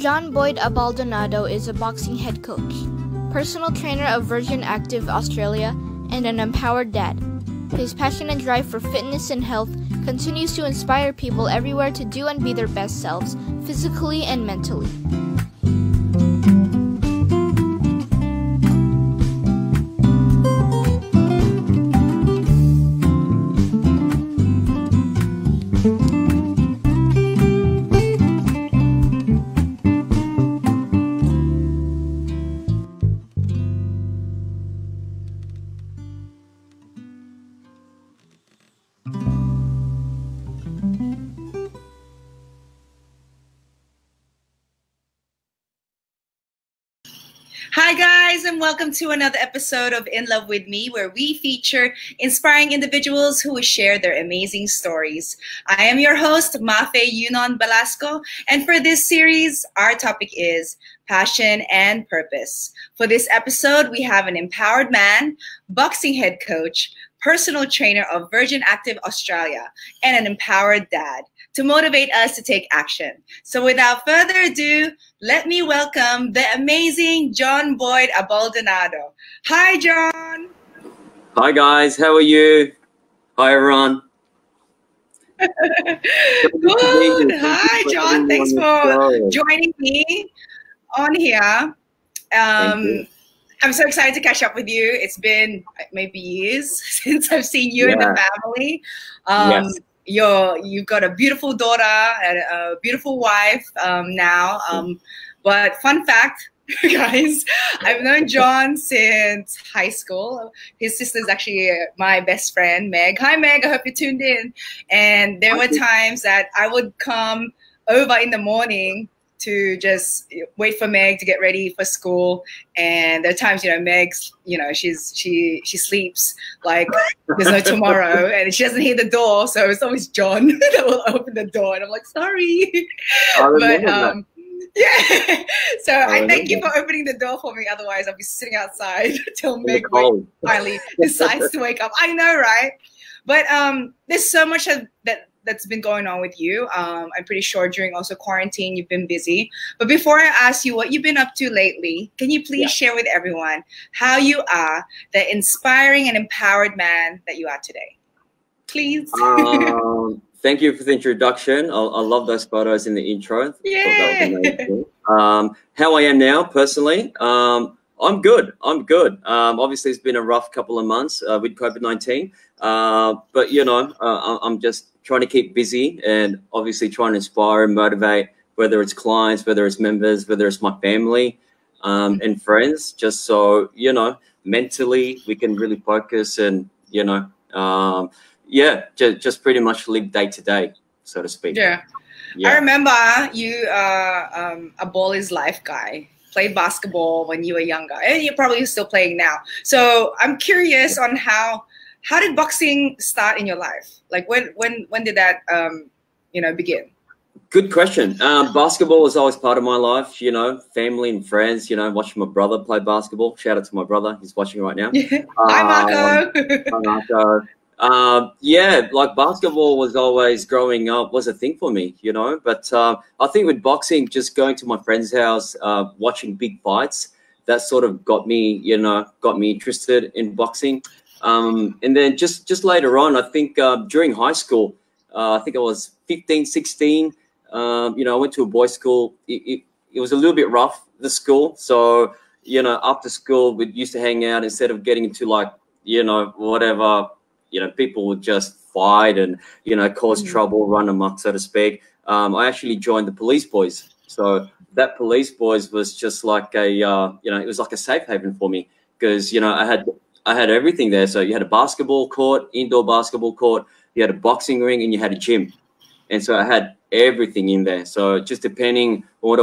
Jon Bloyd Abaldonado is a boxing head coach, personal trainer of Virgin Active Australia, and an empowered dad. His passion and drive for fitness and health continues to inspire people everywhere to do and be their best selves, physically and mentally. Hi guys, and welcome to another episode of In Love With Me, where we feature inspiring individuals who will share their amazing stories. I am your host, Mafae Velasco, and for this series, our topic is passion and purpose. For this episode, we have an empowered man, boxing head coach, personal trainer of Virgin Active Australia, and an empowered dad to motivate us to take action. So without further ado, let me welcome the amazing Jon Bloyd Abaldonado. Hi, Jon. Hi, guys. How are you? Hi, everyone. Good. Hi, Jon. Thanks for joining me on here. I'm so excited to catch up with you. It's been maybe years since I've seen you and the family. Yes. You've got a beautiful daughter and a beautiful wife now. But fun fact, guys, I've known Jon since high school. His sister's actually my best friend, Meg. Hi, Meg. I hope you tuned in. And there were times that I would come over in the morning to just wait for Meg to get ready for school. And there are times, Meg's, she sleeps like there's no tomorrow, and she doesn't hear the door. So it's always Jon that will open the door. And I'm like, sorry. But yeah. So I thank you for opening the door for me. Otherwise I'll be sitting outside till Meg finally decides to wake up. I know, right? But there's so much that's been going on with you. I'm pretty sure during also quarantine, you've been busy. But before I ask you what you've been up to lately, can you please share with everyone how you are the inspiring and empowered man that you are today? Please. Thank you for the introduction. I love those photos in the intro. Yeah. How I am now, personally, I'm good. Obviously, it's been a rough couple of months with COVID-19. But, I'm just trying to keep busy and obviously trying to inspire and motivate, whether it's clients, whether it's members, whether it's my family and friends, just so, mentally we can really focus and, just pretty much live day to day, so to speak. Yeah. I remember you a ball is life guy. Played basketball when you were younger, and you're probably still playing now. So I'm curious on how did boxing start in your life? Like when did that begin? Good question. Basketball was always part of my life, family and friends, watching my brother play basketball. Shout out to my brother. He's watching right now. Hi, Marco. Hi, Marco. Like basketball was always growing up was a thing for me, but I think with boxing, just going to my friend's house, watching big fights, that sort of got me interested in boxing. And then just later on, I think during high school, I think I was 15, 16, I went to a boys' school. It was a little bit rough, the school. So, after school, we used to hang out instead of getting into like, whatever, people would just fight and, cause trouble, run amok, so to speak. I actually joined the police boys. So that police boys was just like it was like a safe haven for me because, I had everything there. So you had a basketball court, indoor basketball court, you had a boxing ring, and you had a gym. And so I had everything in there. So just depending on what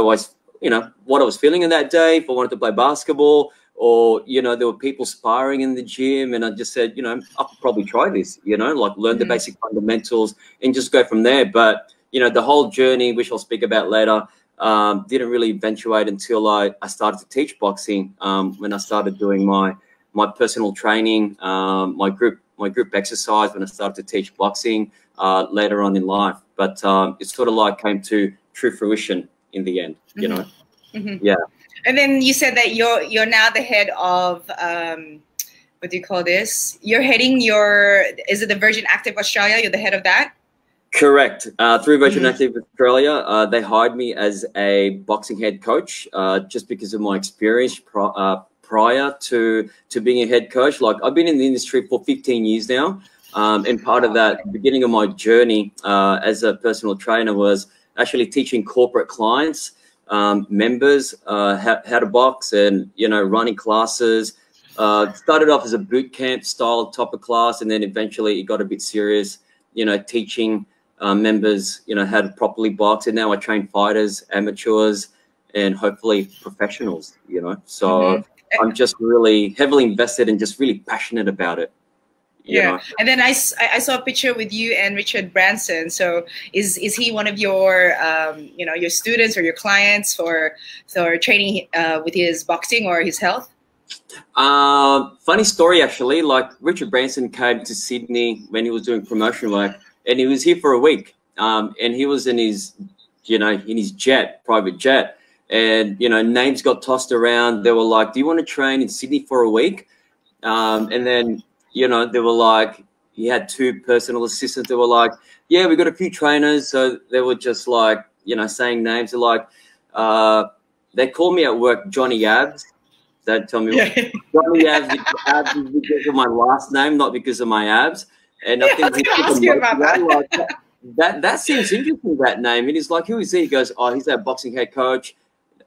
I was feeling in that day, if I wanted to play basketball or, there were people sparring in the gym, and I just said, I could probably try this, like learn the basic fundamentals and just go from there. But, the whole journey, which I'll speak about later, didn't really eventuate until I started to teach boxing when I started doing my personal training, my group exercise when I started to teach boxing later on in life. But it sort of like came to true fruition in the end, you know? Mm-hmm. Yeah. And then you said that you're now the head of, what do you call this? You're heading is it the Virgin Active Australia? You're the head of that? Correct. Through Virgin Active Australia, they hired me as a boxing head coach just because of my experience prior to being a head coach. Like, I've been in the industry for 15 years now. And part of that, the beginning of my journey as a personal trainer was actually teaching corporate clients, members, how to box and, you know, running classes. Started off as a boot camp style type of class, and then eventually it got a bit serious, you know, teaching members, you know, how to properly box. And now I train fighters, amateurs, and hopefully professionals, you know. So I'm just really heavily invested and just really passionate about it. You know? And then I saw a picture with you and Richard Branson. So is he one of your you know, your students or your clients for training with his boxing or his health? Funny story, actually. Like, Richard Branson came to Sydney when he was doing promotion work, and he was here for a week. And he was in his, you know, in his private jet, and, you know, names got tossed around. They were like, "Do you want to train in Sydney for a week?" And then, you know, they were like, he had 2 personal assistants. They were like, "Yeah, we got a few trainers." So they were just like, you know, saying names. They're like, they called me at work Johnny Abs. They'd tell me, Johnny Abs is because of my last name, not because of my abs. And I think ask you about that. That seems interesting, that name. And he's like, "Who is he?" He goes, "Oh, he's that boxing head coach."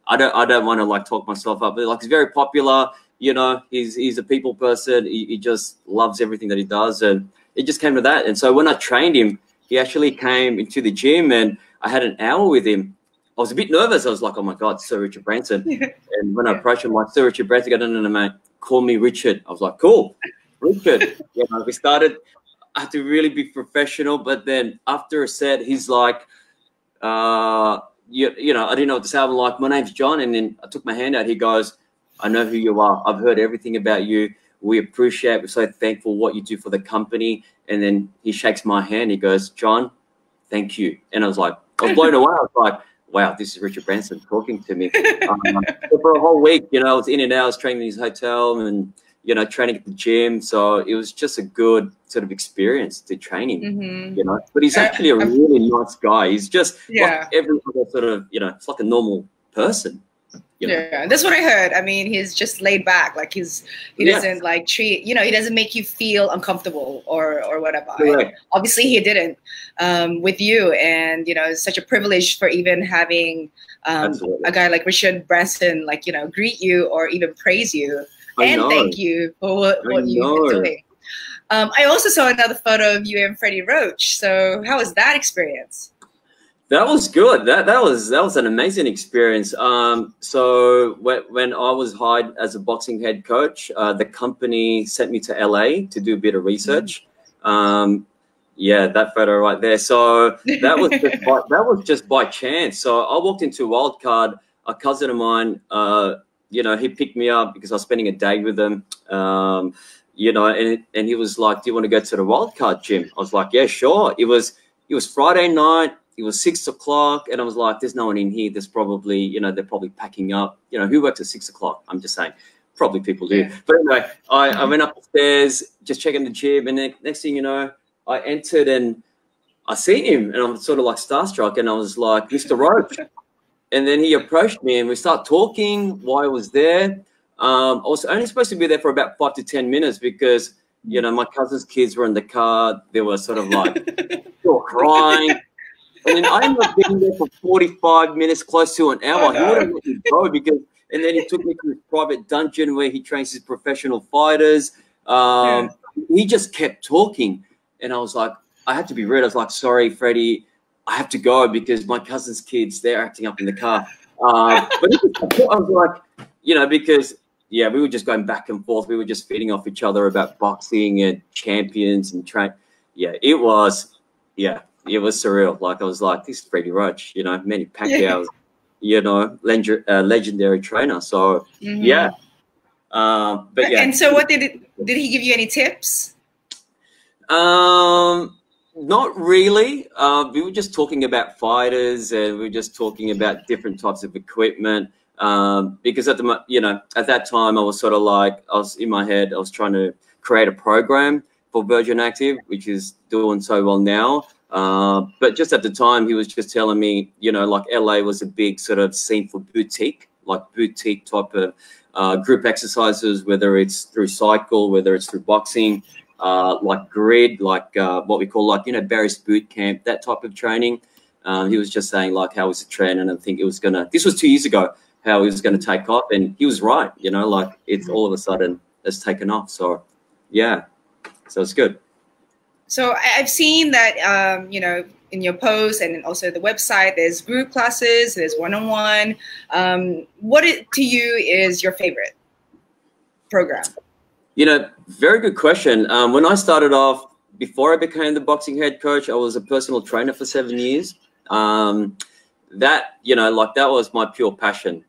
I don't want to like talk myself up, but like, he's very popular. You know, he's a people person. He just loves everything that he does, and it just came to that. And so when I trained him, he actually came into the gym, and I had an hour with him. I was a bit nervous. I was like, "Oh my God, Sir Richard Branson." And when I approached him, like, "Sir Richard Branson," I go, "No, mate, call me Richard." I was like, "Cool, Richard." You know, we started. I had to really be professional, but then after a set, he's like, you know, I didn't know what to say. I'm like, "My name's John," and then I took my hand out. He goes, "I know who you are. I've heard everything about you. We appreciate, we're so thankful what you do for the company." And then he shakes my hand. He goes, "John, thank you." And I was like, I was blown away. I was like, wow, this is Richard Branson talking to me. So for a whole week, you know, I was in and out. I was training in his hotel and, you know, training at the gym. So it was just a good sort of experience to train him, you know. But he's actually a really nice guy. He's just like every other sort of, you know, it's like a normal person. You know? Yeah, that's what I heard. I mean, he's just laid back. Like, he doesn't like treat, you know, he doesn't make you feel uncomfortable or whatever. Obviously, he didn't with you, and, you know, it's such a privilege for even having a guy like Richard Branson, like, you know, greet you or even praise you and thank you for what you've been doing. I also saw another photo of you and Freddie Roach. So how was that experience? That was good. That was an amazing experience. So when I was hired as a boxing head coach, the company sent me to LA to do a bit of research. Yeah, that photo right there. So that was just by chance. So I walked into Wildcard. A cousin of mine, you know, he picked me up because I was spending a day with him. You know, and he was like, "Do you want to go to the Wildcard gym?" I was like, "Yeah, sure." It was Friday night. It was 6 o'clock, and I was like, "There's no one in here. There's probably, you know, they're probably packing up. You know, who works at 6 o'clock?" I'm just saying, probably people do. But anyway, I went upstairs, just checking the gym, and then next thing you know, I entered and I seen him, and I'm sort of like starstruck, and I was like, "Mr. Roach." And then he approached me, and we start talking why I was there. I was only supposed to be there for about 5 to 10 minutes because, you know, my cousin's kids were in the car. They were sort of like, they were crying. And then I ended up being there for 45 minutes, close to an hour. He wouldn't let me go because, and then he took me to his private dungeon where he trains his professional fighters. He just kept talking. And I was like, I had to be rude. I was like, "Sorry, Freddie, I have to go because my cousin's kids, they're acting up in the car." But I was like, you know, because, yeah, we were just going back and forth. We were just feeding off each other about boxing and champions and train. Yeah, it was surreal. Like, I was like, "This is Freddie Roach, you know, Manny Pacquiao's, you know, legendary trainer." So, yeah. But yeah. And so what did he give you any tips? Not really. We were just talking about fighters, and we were just talking about different types of equipment. Because at that time, I was sort of like, I was in my head, I was trying to create a program for Virgin Active, which is doing so well now. But just at the time, he was just telling me, like LA was a big sort of scene for boutique type of group exercises, whether it's through cycle, whether it's through boxing, like grid, like what we call Barry's boot camp, that type of training. He was just saying like how was the trend, and I think it was this was 2 years ago, how he was going to take off, and he was right, like it's all of a sudden it's taken off. So yeah, so it's good. So I've seen that, in your posts and also the website, there's group classes, there's one-on-one. What to you is your favorite program? Very good question. When I started off, before I became the boxing head coach, I was a personal trainer for 7 years. That was my pure passion.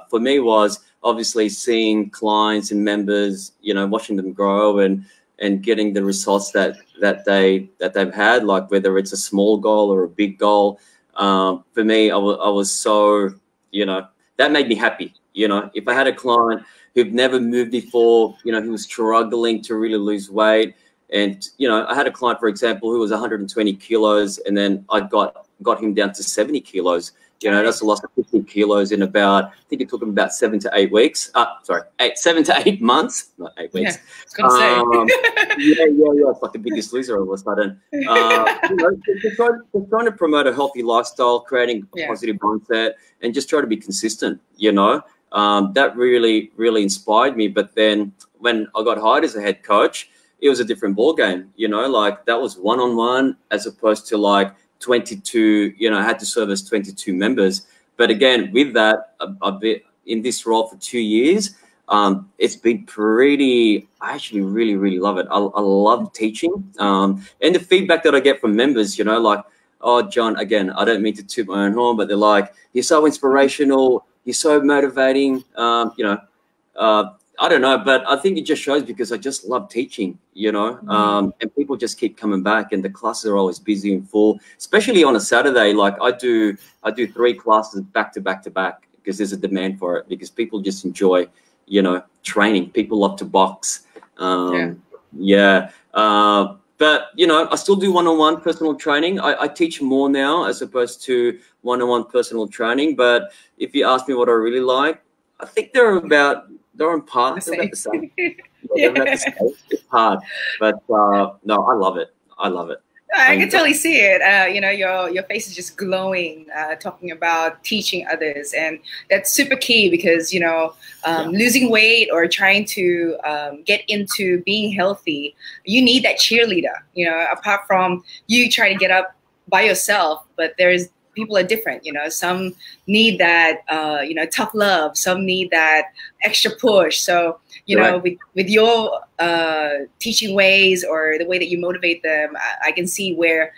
For me was obviously seeing clients and members, watching them grow and getting the results that they've had, like whether it's a small goal or a big goal. For me, I was so, that made me happy. If I had a client who'd never moved before, who was struggling to really lose weight. And, I had a client, for example, who was 120 kilos, and then I got him down to 70 kilos. That's a loss of 15 kilos in about, I think it took him about 7 to 8 weeks. 7 to 8 months, not 8 weeks. Yeah, I was gonna say. Yeah. It's like the Biggest Loser all of a sudden. Just trying to promote a healthy lifestyle, creating a positive mindset, and just try to be consistent, That really, really inspired me. But then when I got hired as a head coach, it was a different ball game, like that was one-on-one as opposed to like 22, I had to service 22 members. But again, with that, I've been in this role for 2 years. It's been I actually really, really love it. I love teaching. And the feedback that I get from members, like, oh, Jon, again, I don't mean to toot my own horn, but they're like, you're so inspirational. You're so motivating. I don't know, but I think it just shows because I just love teaching, and people just keep coming back, and the classes are always busy and full, especially on a Saturday. Like I do 3 classes back to back to back because there's a demand for it, because people just enjoy, training. People love to box. But, I still do one-on-one personal training. I teach more now as opposed to one-on-one personal training. But if you ask me what I really like, I think they're on par. They're about the same. It's hard, but no, I love it. I can totally see it. Your face is just glowing, talking about teaching others, and that's super key because losing weight or trying to get into being healthy, you need that cheerleader. Apart from you trying to get up by yourself, but people are different, some need that, tough love, some need that extra push. So, with your teaching ways or the way that you motivate them, I can see where,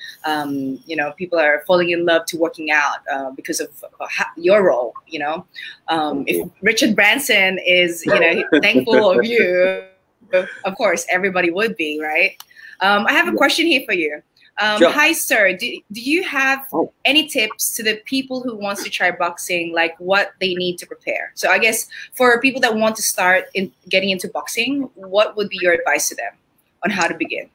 people are falling in love to working out because of your role, If Richard Branson is, thankful of you, of course, everybody would be, right? I have a question here for you. Sure. Hi, sir. Do you have any tips to the people who wants to try boxing, like what they need to prepare? So I guess for people that want to start getting into boxing, what would be your advice to them on how to begin?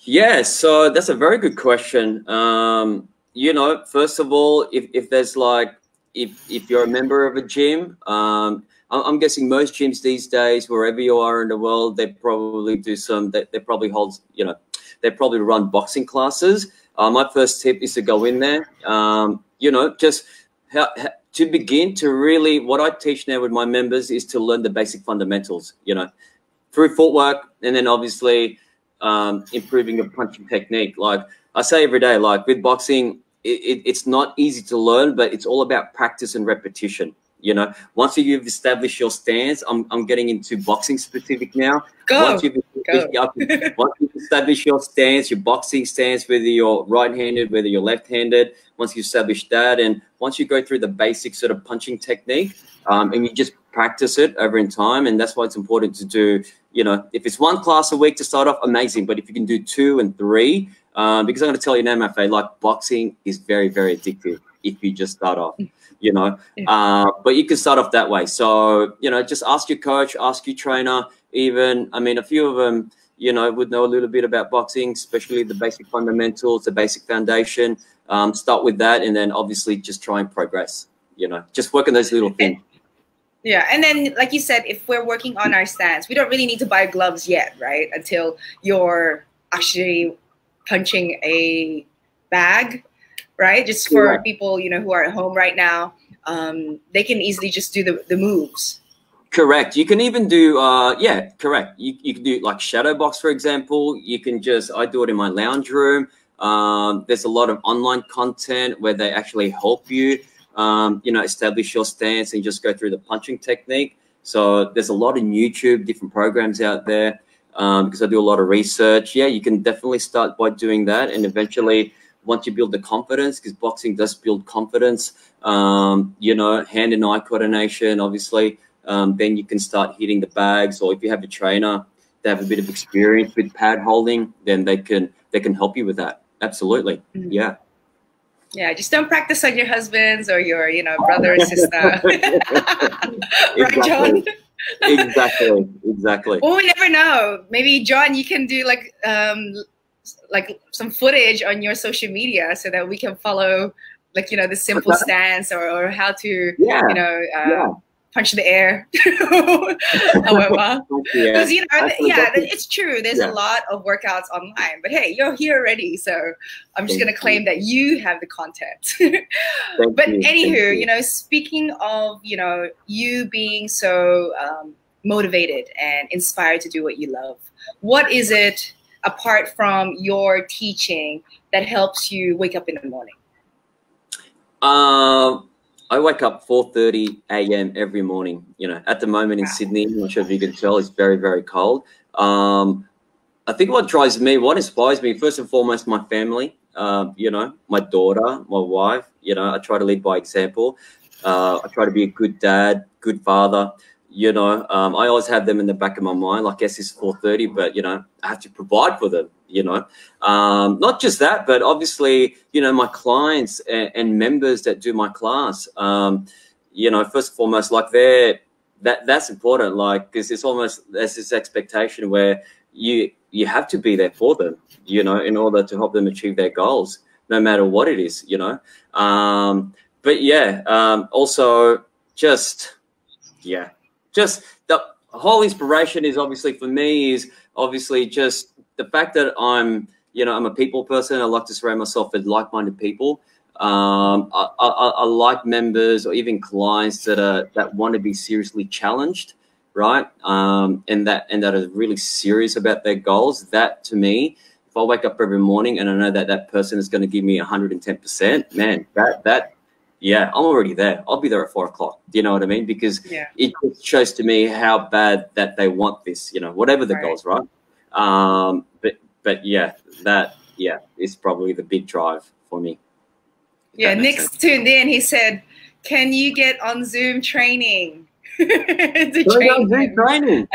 Yeah, so that's a very good question. First of all, if there's like, if you're a member of a gym, I'm guessing most gyms these days, wherever you are in the world, they probably do they probably hold, they probably run boxing classes. My first tip is to go in there, just to begin to really, what I teach now with my members is to learn the basic fundamentals, through footwork, and then obviously improving your punching technique. Like I say every day, like with boxing, it's not easy to learn, but it's all about practice and repetition. Once you've established your stance, I'm getting into boxing specific now. Once you've established your stance, your boxing stance, whether you're right-handed, whether you're left-handed, once you establish that, and once you go through the basic sort of punching technique, and you just practice it over in time, and that's why it's important to do, if it's 1 class a week to start off, amazing. But if you can do 2 and 3, Because I'm going to tell you now, Mafae, like boxing is very, very addictive if you just start off, you know. But you can start off that way. So, you know, just ask your coach, ask your trainer, even, I mean, a few of them, you know, would know a little bit about boxing, especially the basic fundamentals, the basic foundation. Start with that, and then obviously just try and progress, you know, just work on those little things. Yeah, and then like you said, if we're working on our stance, we don't really need to buy gloves yet, right? Until you're actually punching a bag, right? Just for people, you know, who are at home right now, they can easily just do the moves. Correct. You can even do, yeah, correct. You can do like shadow box, for example. You can just, I do it in my lounge room. There's a lot of online content where they actually help you, you know, establish your stance and just go through the punching technique. So there's a lot of YouTube, different programs out there, because I do a lot of research. Yeah, you can definitely start by doing that. And eventually, once you build the confidence, because boxing does build confidence, you know, hand and eye coordination, obviously, then you can start hitting the bags. Or if you have a trainer, they have a bit of experience with pad holding, then they can help you with that. Absolutely. Yeah. Yeah, just don't practice on your husbands or your, you know, brother or sister. Right, John? Exactly. Well, we never know. Maybe, John, you can do like some footage on your social media so that we can follow, like, you know, the simple stance or how to, you know, punch the air. However, because, you know, it's true. There's a lot of workouts online, but hey, you're here already, so I'm just gonna claim that you have the content. But anywho, you know, speaking of, you know, you being so motivated and inspired to do what you love, what is it apart from your teaching that helps you wake up in the morning? I wake up 4:30 a.m. every morning. You know, at the moment in Sydney, I'm not sure if you can tell, it's very, very cold. I think what drives me, what inspires me, first and foremost, my family. You know, my daughter, my wife. You know, I try to lead by example. I try to be a good dad, good father. You know, I always have them in the back of my mind. Like, yes, it's 4:30, but, you know, I have to provide for them, you know. Not just that, but obviously, you know, my clients and members that do my class, you know, first and foremost, like that's important, like, because it's almost, there's this expectation where you have to be there for them, you know, in order to help them achieve their goals, no matter what it is, you know. But yeah, also just the whole inspiration is obviously for me is obviously just the fact that I'm a people person. I like to surround myself with like-minded people. I like members or even clients that want to be seriously challenged, right? And that are really serious about their goals. That, to me, if I wake up every morning and I know that person is going to give me 110%, man, yeah, I'm already there. I'll be there at 4 o'clock. Do you know what I mean? Because it just shows to me how bad that they want this, you know, whatever the goals, right? But yeah, that is probably the big drive for me. Yeah, Nick's tuned in. He said, "Can you get on Zoom training?" Zoom training.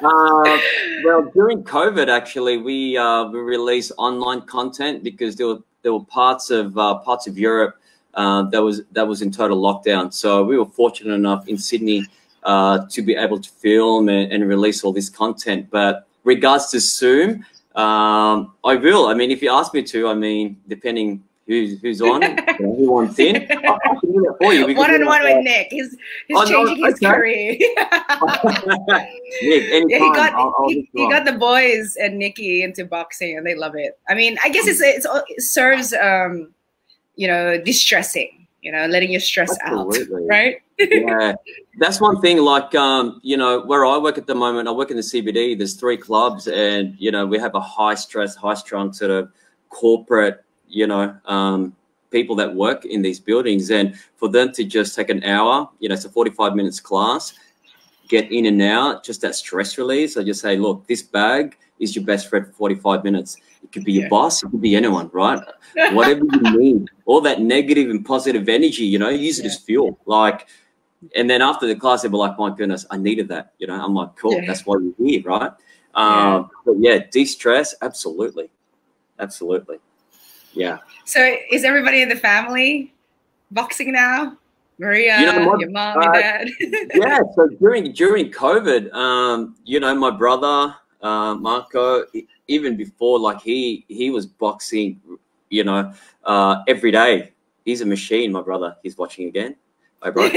Well, during COVID, actually, we released online content because there were parts of Europe that was in total lockdown. So we were fortunate enough in Sydney to be able to film and release all this content. But regards to Zoom, I will. I mean, if you ask me to, I mean, depending who's on, who wants in, I can do that for you. One-on-one with Nick. He's changing his career. Nick, anytime. He got the boys and Nikki into boxing, and they love it. I mean, I guess it serves you know, distressing, you know, letting your stress out, right? Yeah, that's one thing. Like, you know, where I work at the moment, I work in the CBD. There's 3 clubs, and you know, we have a high stress, high strung sort of corporate, you know, people that work in these buildings, and for them to just take an hour, you know, it's a 45 minutes class, get in and out, just that stress release. I just say, look, this bag is your best friend for 45 minutes. It could be your boss, it could be anyone, right? Whatever you need, all that negative and positive energy, you know, use it as fuel. Like, and then after the class, they were like, my goodness, I needed that. You know, I'm like, cool, that's why you're here, right? But yeah, de-stress, absolutely. absolutely. Yeah. So is everybody in the family boxing now? Maria, your mom, your dad. Yeah. So during COVID, my brother Marco, even before, like he was boxing, every day. He's a machine, my brother. He's watching again. Hi, bro.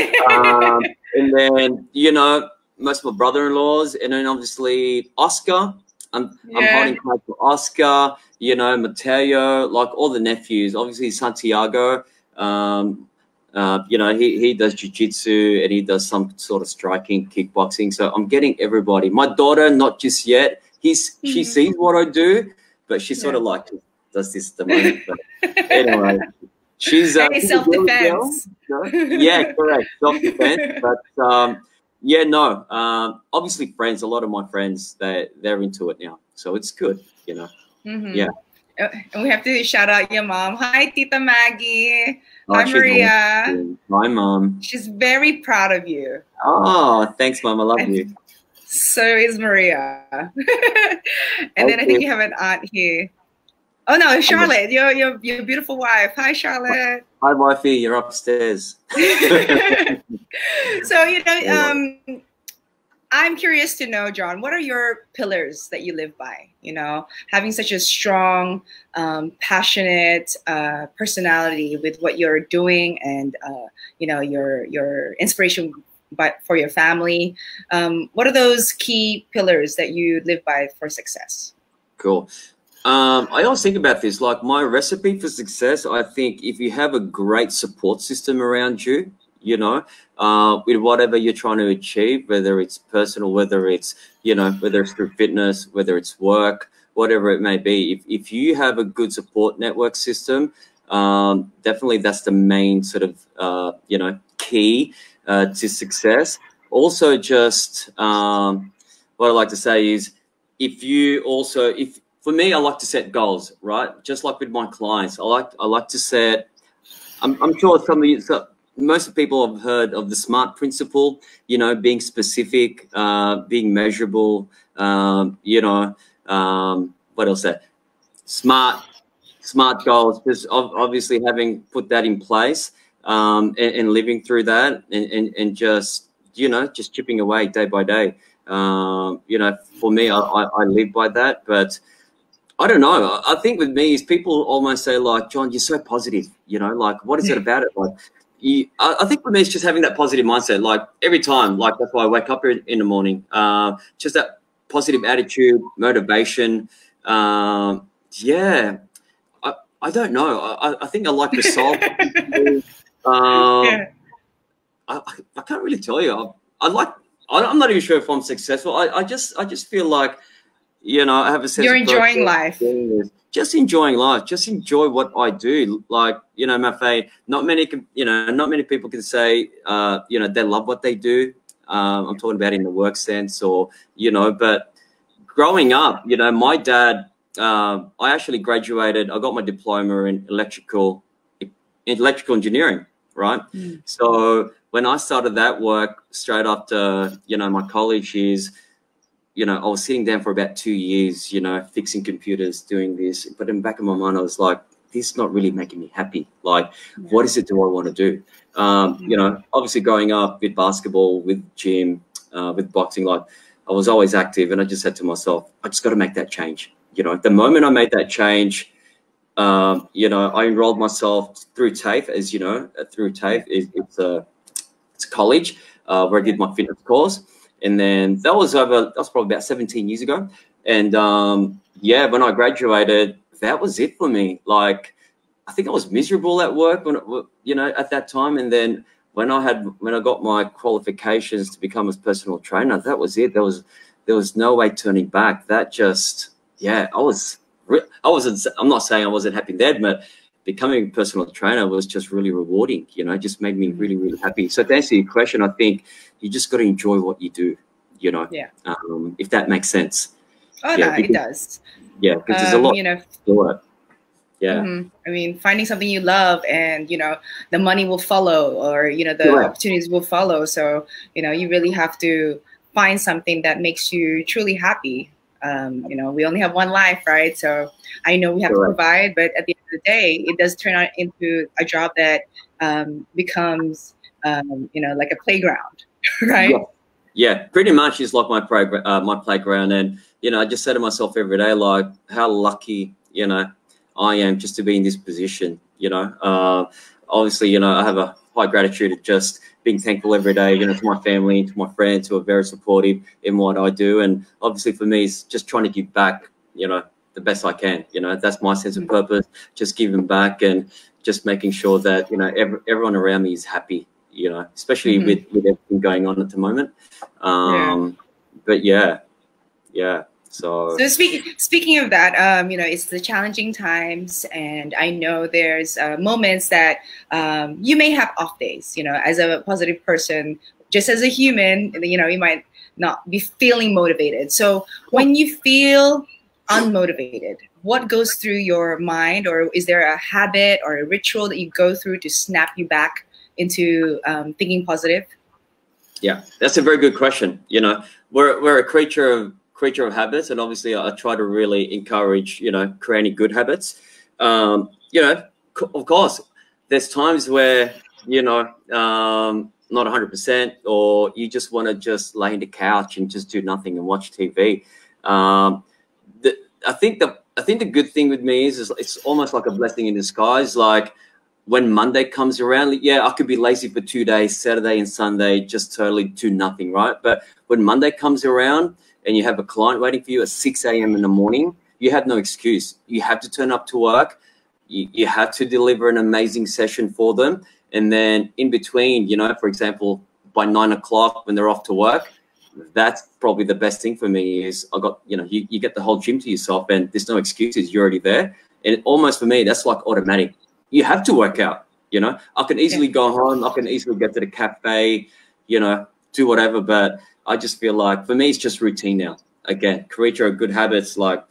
And then most of my brother-in-laws, and then obviously Oscar. I'm holding close to Oscar. Mateo, like all the nephews. Obviously Santiago. He does jiu-jitsu and he does some sort of striking, kickboxing. So I'm getting everybody. My daughter, not just yet. She sees what I do, but she sort of like does this at the moment. But anyway, she's self-defense. Yeah, correct, self-defense. But obviously friends. A lot of my friends, they're into it now, so it's good. Yeah. And we have to shout out your mom. Hi, Tita Maggie. Hi, Maria. Hi, Mom. She's very proud of you. Oh, thanks, Mom. I love you. So is Maria. And then I think you have an aunt here. Oh no, Charlotte, your beautiful wife. Hi, Charlotte. Hi, wifey. You're upstairs. So I'm curious to know, Jon, what are your pillars that you live by? Having such a strong, passionate personality with what you're doing, and your inspiration for your family. What are those key pillars that you live by for success? Cool. I always think about this, like my recipe for success. I think if you have a great support system around you, with whatever you're trying to achieve, whether it's personal, whether it's through fitness, whether it's work, whatever it may be. If you have a good support network system, definitely that's the main sort of key to success. Also, just what I like to say is, for me, I like to set goals, right? Just like with my clients, I like to set. I'm sure most of people have heard of the SMART principle. Being specific, being measurable. What else? Smart goals. Just obviously having put that in place, and living through that, and just chipping away day by day. For me, I live by that, but I don't know. I think with me is people almost say like, Jon, you're so positive, like what is it about it? Like, I think for me it's just having that positive mindset. Like every time, like that's why I wake up in the morning. Just that positive attitude, motivation. I don't know. I think I like to solve. I can't really tell you. I'm not even sure if I'm successful. I just feel like, I have a sense you're enjoying life. Just enjoying life. Just enjoy what I do. Like, Mafae, not many people can say, they love what they do. I'm talking about in the work sense or, but growing up, my dad, I actually graduated. I got my diploma in electrical engineering, right? So when I started that work straight after, my college years, I was sitting down for about 2 years, fixing computers, doing this. But in the back of my mind, I was like, this is not really making me happy. Like, what is it do I want to do? Obviously growing up with basketball, with gym, with boxing, like I was always active. And I just said to myself, I just got to make that change. The moment I made that change, I enrolled myself through TAFE, as you know, through TAFE. It's a college where I did my fitness course. And then that was probably about 17 years ago. And when I graduated, that was it for me. Like, I think I was miserable at work at that time. And then when I got my qualifications to become a personal trainer, that was it. There was no way turning back. That just, I'm not saying I wasn't happy then, but becoming a personal trainer was just really rewarding. It just made me really, really happy. So to answer your question, I think you just got to enjoy what you do, if that makes sense. Oh, no, it does. Yeah, because there's a lot to it. Yeah. I mean, finding something you love and, the money will follow or, the opportunities will follow. So, you really have to find something that makes you truly happy. You know, we only have one life, right? So I know we have to provide, but at the end of the day, it does turn out into a job that becomes, you know, like a playground, right? Yeah. Yeah, pretty much is like my playground, and you know, I just say to myself every day, like, how lucky, you know, I am just to be in this position. You know, obviously, you know, I have a high gratitude of just being thankful every day, you know, to my family, to my friends who are very supportive in what I do, and obviously for me, it's just trying to give back, you know, the best I can. You know, that's my sense of purpose, just giving back and just making sure that, you know, everyone around me is happy. You know, especially with everything going on at the moment. But yeah. So speaking of that, you know, it's the challenging times, and I know there's moments that you may have off days. You know, as a positive person, just as a human, you know, you might not be feeling motivated. So when you feel unmotivated, what goes through your mind, or is there a habit or a ritual that you go through to snap you back into thinking positive? Yeah, that's a very good question. You know, we're a creature of habits, and obviously I try to really encourage, you know, creating good habits. You know, of course, there's times where, you know, not 100%, or you just want to just lay in the couch and just do nothing and watch TV. I think the good thing with me is it's almost like a blessing in disguise. Like, when Monday comes around, yeah, I could be lazy for 2 days, Saturday and Sunday, just totally do nothing, right? But when Monday comes around and you have a client waiting for you at 6 a.m. in the morning, you have no excuse. You have to turn up to work. You have to deliver an amazing session for them. And then in between, you know, for example, by 9 o'clock when they're off to work, that's probably the best thing for me is I got, you know, you get the whole gym to yourself, and there's no excuses. You're already there. And almost for me, that's like automatic. You have to work out, you know. I can easily go home. I can easily get to the cafe, you know, do whatever. But I just feel like for me, it's just routine now. Again, creator of good habits. Like,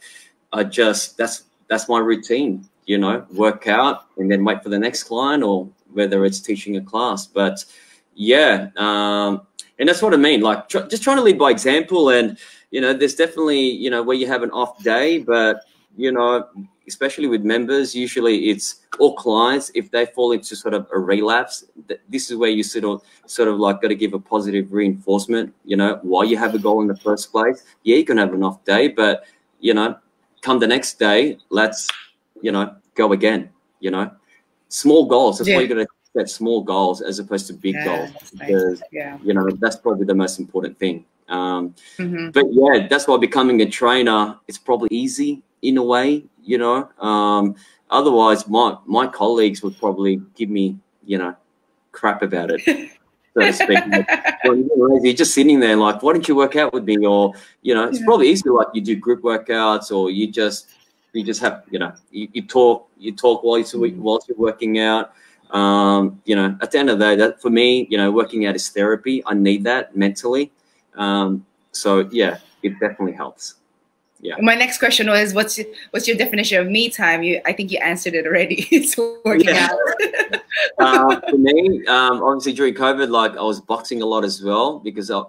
that's my routine, you know, work out and then wait for the next client, or whether it's teaching a class. But yeah, and that's what I mean. Like, just trying to lead by example. And, you know, there's definitely, you know, where you have an off day, but, you know, especially with members, usually it's all clients, if they fall into sort of a relapse, this is where you sort of like got to give a positive reinforcement, you know, why you have a goal in the first place. Yeah, you can have an off day, but, you know, come the next day, let's, you know, go again, you know. Small goals, that's why you got to set small goals as opposed to big goals, because, you know, that's probably the most important thing. But yeah, that's why becoming a trainer, it's probably easy in a way, you know. Otherwise, my colleagues would probably give me, you know, crap about it, so to speak. You're just sitting there like, why don't you work out with me? Or, you know, it's probably easy, like you do group workouts, or you just have, you know, you talk while you're working out. You know, at the end of the day, that for me, you know, working out is therapy. I need that mentally. So yeah, it definitely helps. Yeah. My next question was, what's your definition of me time? I think you answered it already. It's working out. For me, obviously during COVID, like I was boxing a lot as well, because a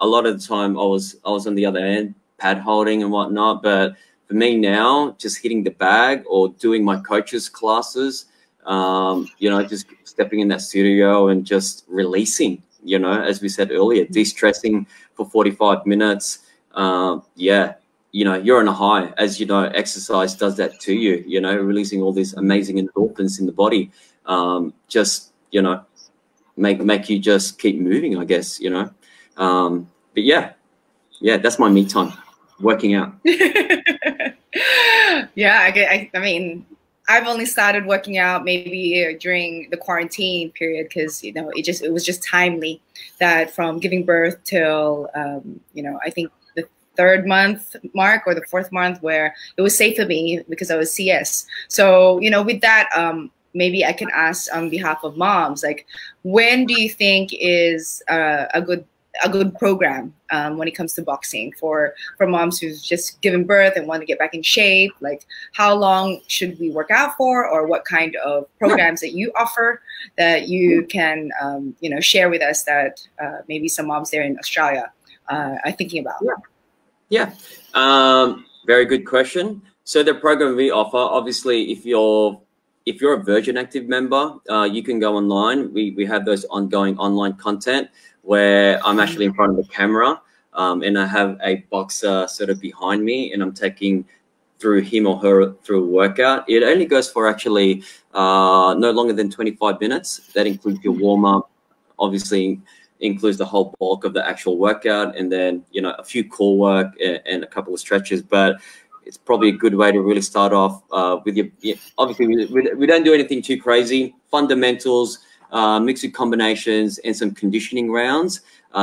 lot of the time I was on the other end, pad holding and whatnot. But for me now, just hitting the bag or doing my coach's classes, you know, just stepping in that studio and just releasing, you know, as we said earlier, de-stressing for 45 minutes. Yeah. You know, you're on a high, as you know, exercise does that to you, you know, releasing all these amazing endorphins in the body. Just, you know, make you just keep moving, I guess, you know. But yeah, that's my me time, working out. Yeah, I mean, I've only started working out maybe during the quarantine period, because, you know, it was just timely that from giving birth till, you know, I think the 3rd month mark or the 4th month, where it was safe for me because I was CS. So, you know, with that, maybe I can ask on behalf of moms, like, when do you think is a good program when it comes to boxing for moms who's just given birth and want to get back in shape? Like, how long should we work out for, or what kind of programs that you offer that you can, you know, share with us that maybe some moms there in Australia are thinking about? Yeah, very good question. So the program we offer, obviously, if you're a Virgin Active member, you can go online. We have those ongoing online content where I'm actually in front of the camera, and I have a boxer sort of behind me, and I'm taking through him or her through a workout. It only goes for actually no longer than 25 minutes. That includes your warm up, obviously includes the whole bulk of the actual workout, and then, you know, a few core work and a couple of stretches. But it's probably a good way to really start off with your, obviously we don't do anything too crazy, fundamentals, mixed with combinations and some conditioning rounds,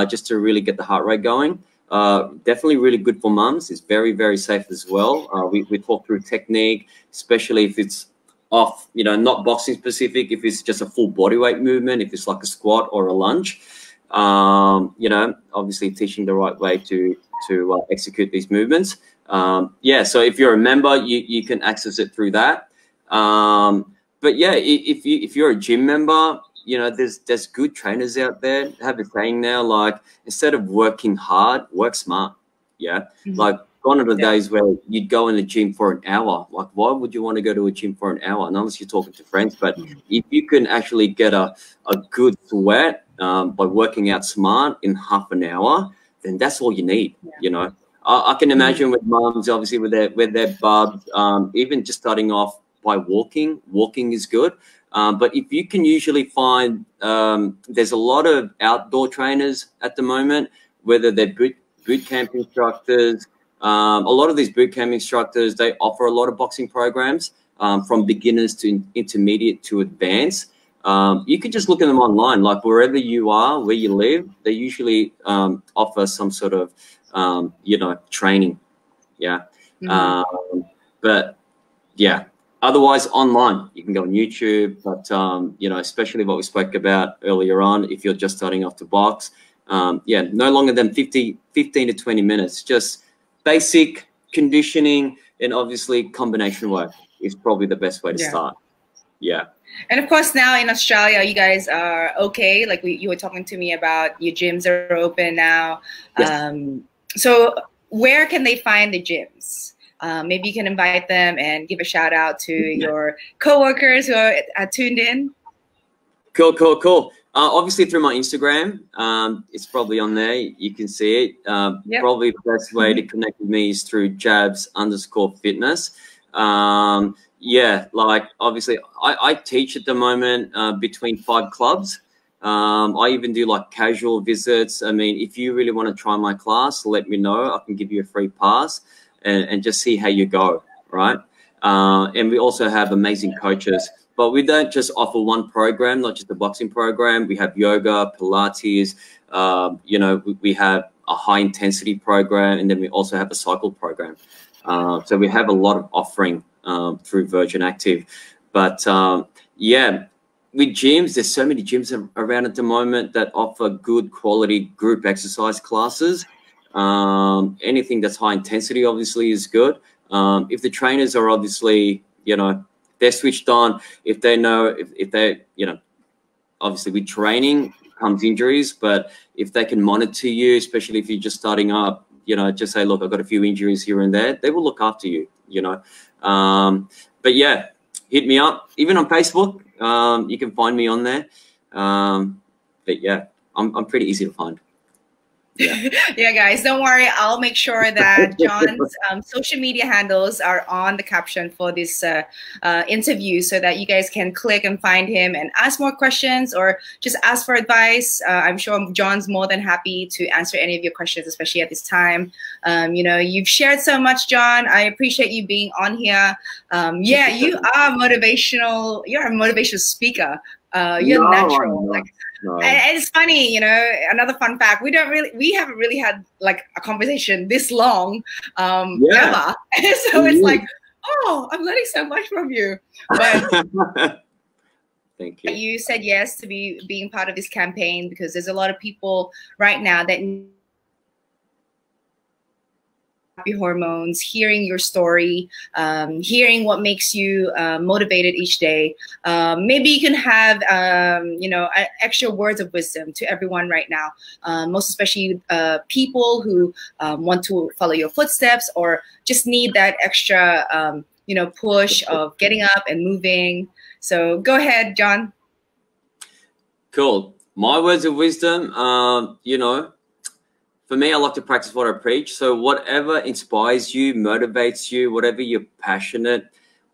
just to really get the heart rate going. Definitely really good for mums. It's very, very safe as well. We talk through technique, especially if it's off, you know, not boxing specific, if it's just a full body weight movement, if it's like a squat or a lunge. You know, obviously teaching the right way to execute these movements. Yeah, so if you're a member, you can access it through that. But yeah, if you're a gym member, you know, there's good trainers out there. I have a saying now, like, instead of working hard, work smart. Yeah, like, gone are the days where you'd go in the gym for an hour. Like, why would you want to go to a gym for an hour? Unless you're talking to friends. But if you can actually get a good sweat by working out smart in half an hour, then that's all you need. You know, I can imagine with mums, obviously with their bubs, even just starting off by walking is good. But if you can usually find, there's a lot of outdoor trainers at the moment, whether they're boot camp instructors. A lot of these boot camp instructors, they offer a lot of boxing programs, from beginners to intermediate to advanced. You can just look at them online, like wherever you are, where you live, they usually offer some sort of, you know, training. Yeah. But yeah, otherwise online, you can go on YouTube, but, you know, especially what we spoke about earlier on, if you're just starting off to box, yeah, no longer than 15 to 20 minutes, just basic conditioning and obviously combination work is probably the best way to start. Yeah. And of course, now in Australia, you guys are okay. Like you were talking to me about your gyms are open now. Yes. So where can they find the gyms? Maybe you can invite them and give a shout out to your coworkers who are tuned in. Cool. Obviously through my Instagram, it's probably on there. You can see it. Probably the best way to connect with me is through jabs_fitness. Yeah, like obviously I teach at the moment between 5 clubs. I even do like casual visits. I mean, if you really want to try my class, let me know. I can give you a free pass and just see how you go, right? And we also have amazing coaches. But we don't just offer one program, not just a boxing program. We have yoga, Pilates, you know, we have a high intensity program, and then we also have a cycle program. So we have a lot of offering through Virgin Active. But yeah, with gyms, there's so many gyms around at the moment that offer good quality group exercise classes. Anything that's high intensity obviously is good. If the trainers are obviously, you know, they're switched on, if they know, if they, you know, obviously with training comes injuries, but if they can monitor you, especially if you're just starting up, you know, just say, look, I've got a few injuries here and there, they will look after you, you know. But yeah, hit me up. Even on Facebook, you can find me on there. But yeah, I'm pretty easy to find. Yeah. Yeah, guys, don't worry. I'll make sure that Jon's social media handles are on the caption for this interview so that you guys can click and find him and ask more questions or just ask for advice. I'm sure Jon's more than happy to answer any of your questions, especially at this time. You know, you've shared so much, Jon. I appreciate you being on here. Yeah, you are motivational. You're a motivational speaker. You're natural. Like, and it's funny, you know, another fun fact, we haven't really had like a conversation this long ever. So it's like, oh, I'm learning so much from you. But thank you. You said yes to being part of this campaign because there's a lot of people right now that happy hormones, hearing your story, hearing what makes you motivated each day. Maybe you can have, extra words of wisdom to everyone right now, most especially people who want to follow your footsteps or just need that extra, push of getting up and moving. So go ahead, Jon. Cool. My words of wisdom, for me, I like to practice what I preach. So whatever inspires you, motivates you, whatever you're passionate,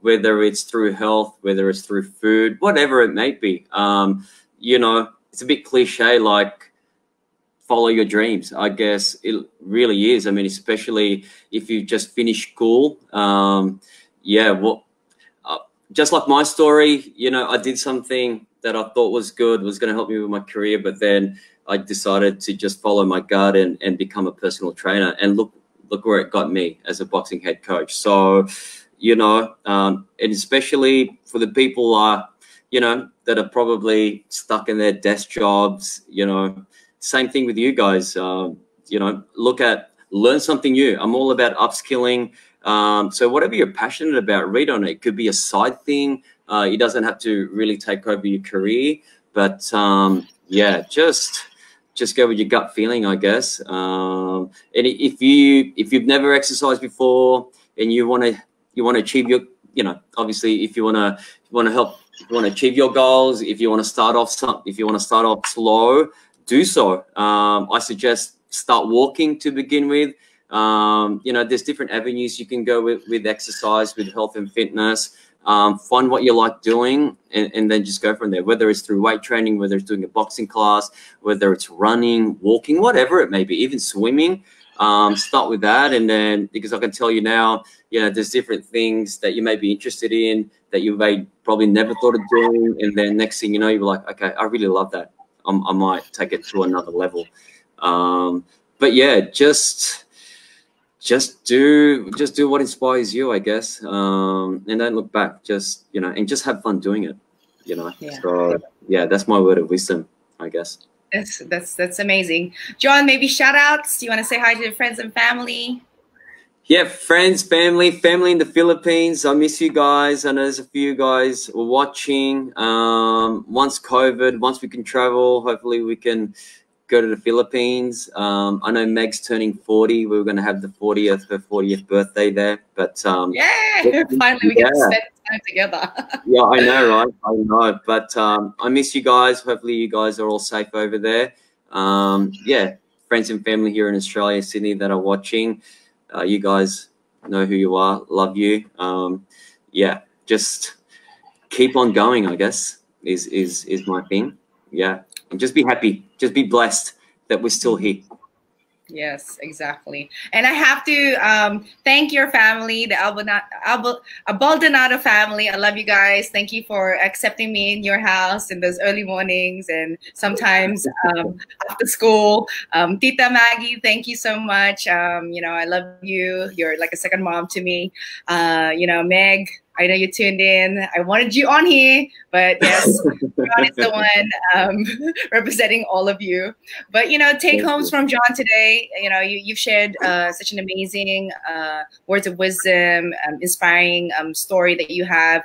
whether it's through health, whether it's through food, whatever it may be, it's a bit cliche, like follow your dreams. I guess it really is. I mean, especially if you just finished school. Just like my story, I did something that I thought was good, was going to help me with my career, but then I decided to just follow my gut and become a personal trainer. And look where it got me as a boxing head coach. So, and especially for the people, that are probably stuck in their desk jobs, same thing with you guys. Learn something new. I'm all about upskilling. So whatever you're passionate about, read on it. It could be a side thing. It doesn't have to really take over your career, but just go with your gut feeling, I guess. And if you've never exercised before and you want to achieve your, obviously if you want to achieve your goals, if you want to start off slow, do so. I suggest start walking to begin with. There's different avenues you can go with exercise, with health and fitness. Find what you like doing and then just go from there, whether it's through weight training, whether it's doing a boxing class, whether it's running, walking, whatever it may be, even swimming. Start with that. And then, because I can tell you now, there's different things that you may be interested in that you may probably never thought of doing. And then next thing you know, you're like, okay, I really love that. I might take it to another level. But yeah, just do what inspires you, I guess, and don't look back. Just and just have fun doing it. Yeah. So yeah, that's my word of wisdom, I guess. That's amazing, Jon. Maybe shout outs. Do you want to say hi to your friends and family? Yeah, friends, family in the Philippines. I miss you guys. I know there's a few guys watching. Once we can travel, hopefully we can go to the Philippines. I know Meg's turning 40. We were going to have her 40th birthday there. But finally we get to spend time together. Yeah, I know, right? I know. But I miss you guys. Hopefully you guys are all safe over there. Friends and family here in Australia, Sydney that are watching. You guys know who you are. Love you. Just keep on going, I guess, is my thing. Yeah. And just be happy. Just be blessed that we're still here. Yes, exactly. And I have to thank your family, the Abaldonado family. I love you guys. Thank you for accepting me in your house in those early mornings and sometimes after school. Tita Maggie, thank you so much. I love you. You're like a second mom to me. Meg, I know you tuned in. I wanted you on here, but yes, Jon is the one representing all of you. But, take homes from Jon today. You've shared such an amazing words of wisdom, inspiring story that you have.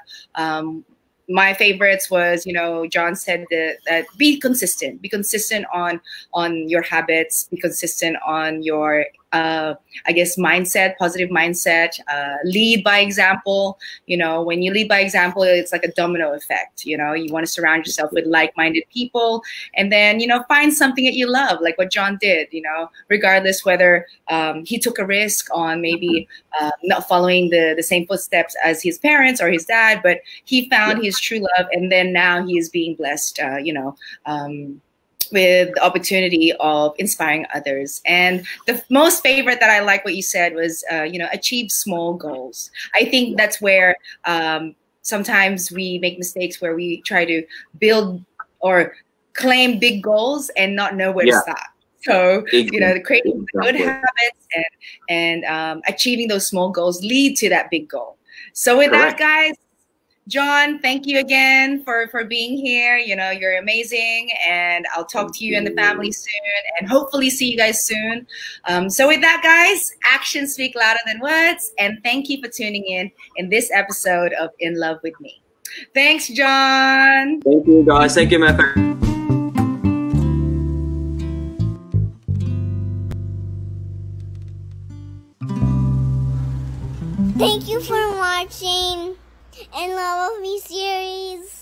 My favorites was, Jon said that be consistent on your habits, be consistent on your positive mindset, lead by example. When you lead by example, it's like a domino effect. You want to surround yourself with like-minded people and then, find something that you love, like what Jon did, regardless whether he took a risk on maybe not following the same footsteps as his parents or his dad, but he found his true love. And then now he is being blessed, with the opportunity of inspiring others. And the most favorite that I like what you said was, achieve small goals. I think that's where sometimes we make mistakes where we try to build or claim big goals and not know where to start. So, creating good habits and achieving those small goals lead to that big goal. So with that, guys, Jon, thank you again for being here. You know, you're amazing, and I'll talk to you and the family soon, and hopefully see you guys soon. So with that, guys, actions speak louder than words, and thank you for tuning in this episode of In Love with Me. Thanks, Jon. Thank you, guys. Thank you, Mafae. Thank you for watching In Love with Me series.